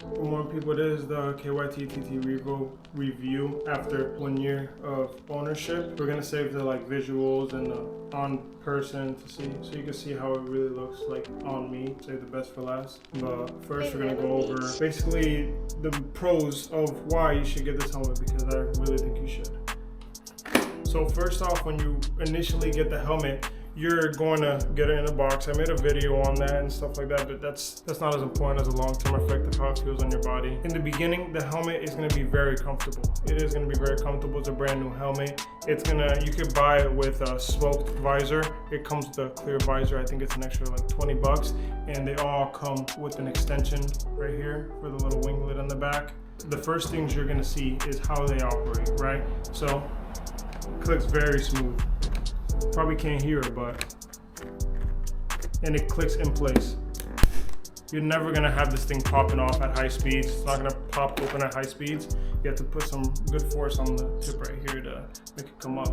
For more people, it is the KYT TT Revo review after 1 year of ownership. We're gonna save the visuals and the on person to see, so you can see how it really looks like on me. Save the best for last. But first, we're gonna go over basically the pros of why you should get this helmet, because I really think you should. So first off, when you initially get the helmet, you're going to get it in a box. I made a video on that and stuff like that, but that's not as important as a long-term effect of how it feels on your body. In the beginning, the helmet is going to be very comfortable. It is going to be very comfortable. It's a brand new helmet. You could buy it with a smoked visor. It comes with a clear visor. I think it's an extra $20, and they all come with an extension right here for the little winglet on the back. The first things you're going to see is how they operate, right? So it clicks very smooth. Probably can't hear it, and it clicks in place. You're never gonna have this thing popping off at high speeds. It's not gonna pop open at high speeds. You have to put some good force on the tip right here to make it come up.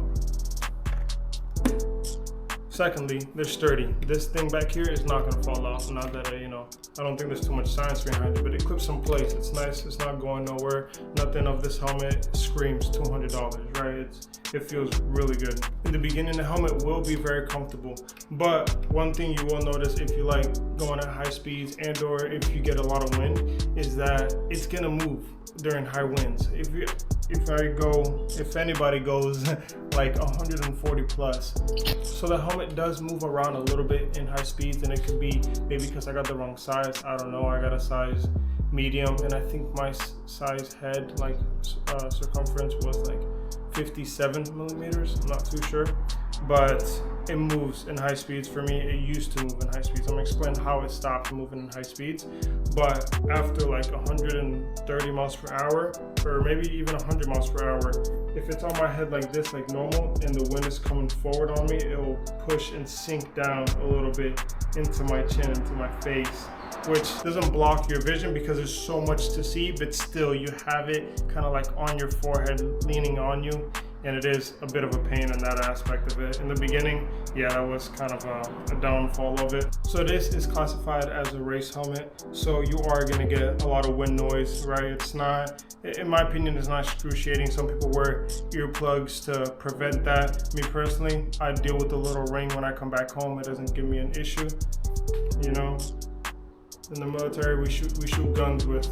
Secondly, they're sturdy. This thing back here is not gonna fall off. Not that I don't think there's too much science behind it, but it clips in place. It's nice. It's not going nowhere. Nothing of this helmet screams $200, right? It feels really good. In the beginning, the helmet will be very comfortable, but one thing you will notice if you like going at high speeds and or if you get a lot of wind is that it's gonna move during high winds. If anybody goes like 140 plus, so the helmet does move around a little bit in high speeds, and it could be maybe because I got the wrong size. I don't know. I got a size medium, and I think my size head circumference was 57 millimeters. I'm not too sure, but it moves in high speeds for me. It used to move in high speeds. I'm gonna explain how it stopped moving in high speeds. But after 130 miles per hour, or maybe even 100 miles per hour, if it's on my head like this, like normal, and the wind is coming forward on me, it will push and sink down a little bit into my chin, into my face, which doesn't block your vision because there's so much to see, but still you have it kind of on your forehead, leaning on you, and it is a bit of a pain in that aspect of it. In the beginning, yeah, that was kind of a downfall of it. So this is classified as a race helmet, so you are gonna get a lot of wind noise, right? It's not, in my opinion, it's not excruciating. Some people wear earplugs to prevent that. Me personally, I deal with the little ring when I come back home. It doesn't give me an issue, In the military, we shoot guns with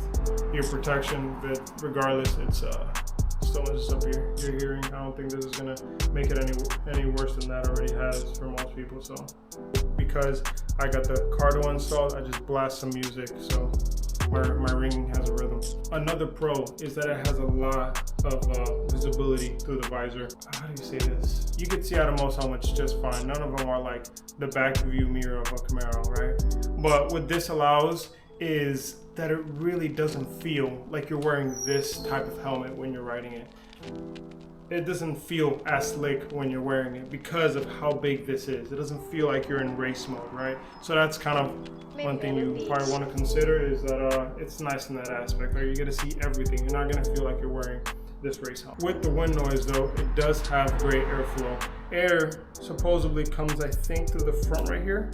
ear protection, but regardless, it's still messes up your hearing. I don't think this is gonna make it any worse than that already has for most people. So, because I got the Cardo installed, I just blast some music, so my ringing has a rhythm. Another pro is that it has a lot of visibility through the visor. How do you say this? You can see out of most helmets just fine. None of them are like the back view mirror of a Camaro, right? But what this allows is that it really doesn't feel like you're wearing this type of helmet when you're riding it. It doesn't feel as slick when you're wearing it because of how big this is. It doesn't feel like you're in race mode, right? So that's kind of one thing you probably want to consider, is that it's nice in that aspect. Right? You get to see everything. You're not going to feel like you're wearing this race helmet. With the wind noise though, it does have great airflow. Air supposedly comes, I think, through the front right here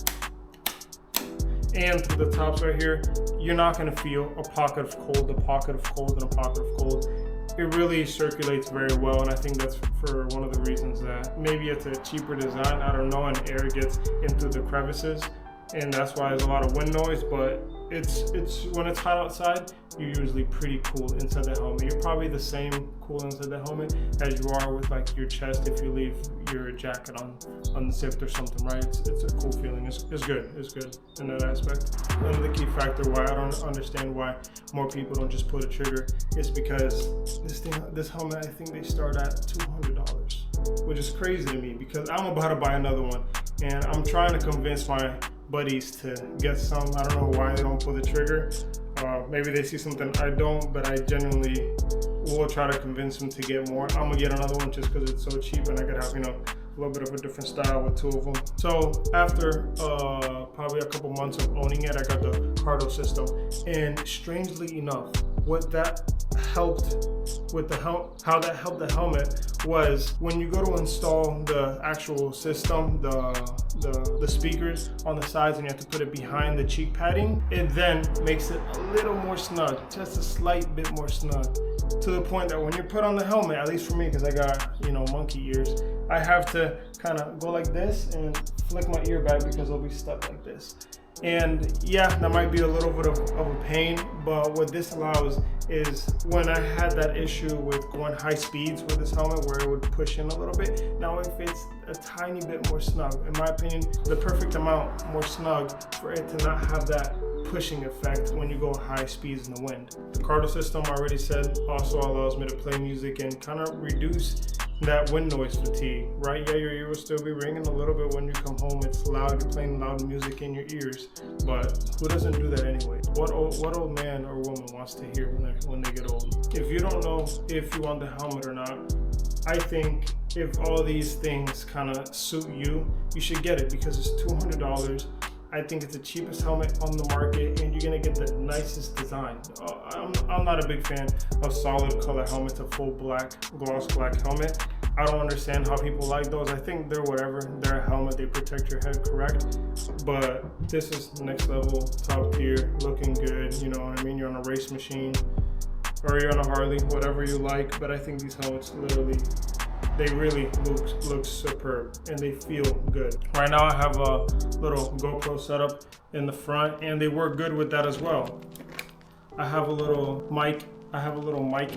and through the tops right here. You're not going to feel a pocket of cold, a pocket of cold, and a pocket of cold. It really circulates very well, and I think that's for one of the reasons that maybe it's a cheaper design, I don't know, and air gets into the crevices, and that's why there's a lot of wind noise. But it's when it's hot outside, you're usually pretty cool inside the helmet. You're probably the same cool inside the helmet as you are with your chest if you leave your jacket unzipped or something, right? It's a cool feeling. It's good in that aspect. Another key factor why I don't understand why more people don't just pull the trigger is because this helmet, I think they start at $200, which is crazy to me because I'm about to buy another one, and I'm trying to convince my buddies to get some. I don't know why they don't pull the trigger. Maybe they see something I don't, but I genuinely will try to convince them to get more. I'm gonna get another one just because it's so cheap, and I could have a little bit of a different style with two of them. So after a probably a couple months of owning it, I got the Cardo system. And strangely enough, what that helped with the how that helped the helmet was when you go to install the actual system, the speakers on the sides, and you have to put it behind the cheek padding, it then makes it a little more snug, just a slight bit more snug, to the point that when you put on the helmet, at least for me, because I got, you know, monkey ears, I have to kind of go like this and flick my ear back because it'll be stuck like this. And yeah, that might be a little bit of a pain, but what this allows is when I had that issue with going high speeds with this helmet where it would push in a little bit, now it fits a tiny bit more snug. In my opinion, the perfect amount more snug for it to not have that pushing effect when you go high speeds in the wind. The Cardo system, I already said, also allows me to play music and kind of reduce that wind noise fatigue, right? Yeah, your ear will still be ringing a little bit when you come home. It's loud, you're playing loud music in your ears, but who doesn't do that anyway? What old man or woman wants to hear when they get old? If you don't know if you want the helmet or not, I think if all these things kind of suit you, you should get it because it's $200. I think it's the cheapest helmet on the market, and you're gonna get the nicest design. I'm not a big fan of solid color helmets, a full black, gloss black helmet. I don't understand how people like those. I think they're whatever. They're a helmet, they protect your head, correct? But this is next level, top tier, looking good, you know what I mean? You're on a race machine, or you're on a Harley, whatever you like, but I think these helmets literally, they really look superb and they feel good. Right now I have a little GoPro setup in the front and they work good with that as well. I have a little mic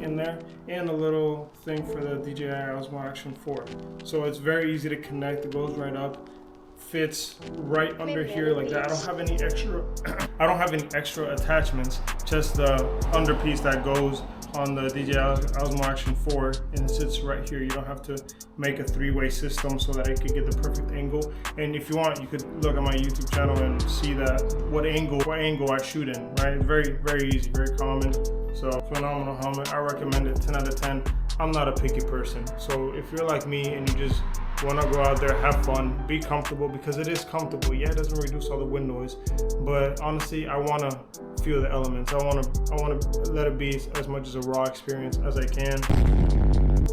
in there and a little thing for the DJI Osmo Action 4. So it's very easy to connect, it goes right up, fits right under here like that. I don't have any extra attachments, just the underpiece that goes on the DJI Osmo Action 4 and it sits right here. You don't have to make a three-way system so that it could get the perfect angle. And if you want, you could look at my YouTube channel and see that what angle I shoot in, right? It's very, very easy, very common. So phenomenal helmet. I recommend it, 10 out of 10. I'm not a picky person. So if you're like me and you just want to go out there, have fun, be comfortable, because it is comfortable. Yeah, it doesn't reduce all the wind noise, but honestly, I want to feel the elements. I want to let it be as much as a raw experience as I can.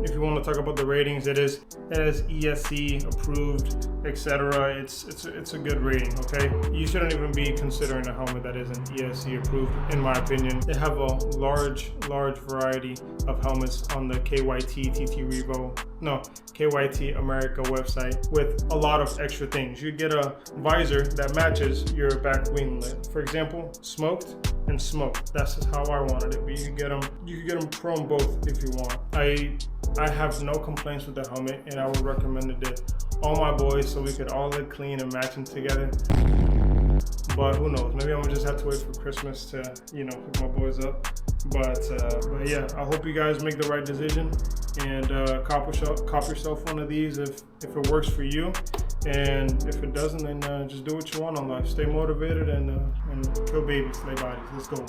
If you want to talk about the ratings, it is ESC approved, etc. It's a good rating. Okay, you shouldn't even be considering a helmet that isn't ESC approved, in my opinion. They have a large variety of helmets on the KYT TT Revo, no, KYT America website with a lot of extra things. You get a visor that matches your back winglet. For example, smoked and smoked. That's just how I wanted it. But you can get them chrome both if you want. I have no complaints with the helmet, and I would recommend it to all my boys so we could all look clean and matching together. But who knows? Maybe I'm gonna just have to wait for Christmas to, you know, pick my boys up. But yeah, I hope you guys make the right decision and cop yourself one of these if it works for you. And if it doesn't, then just do what you want in life. Stay motivated and kill babies, slay bodies. Let's go.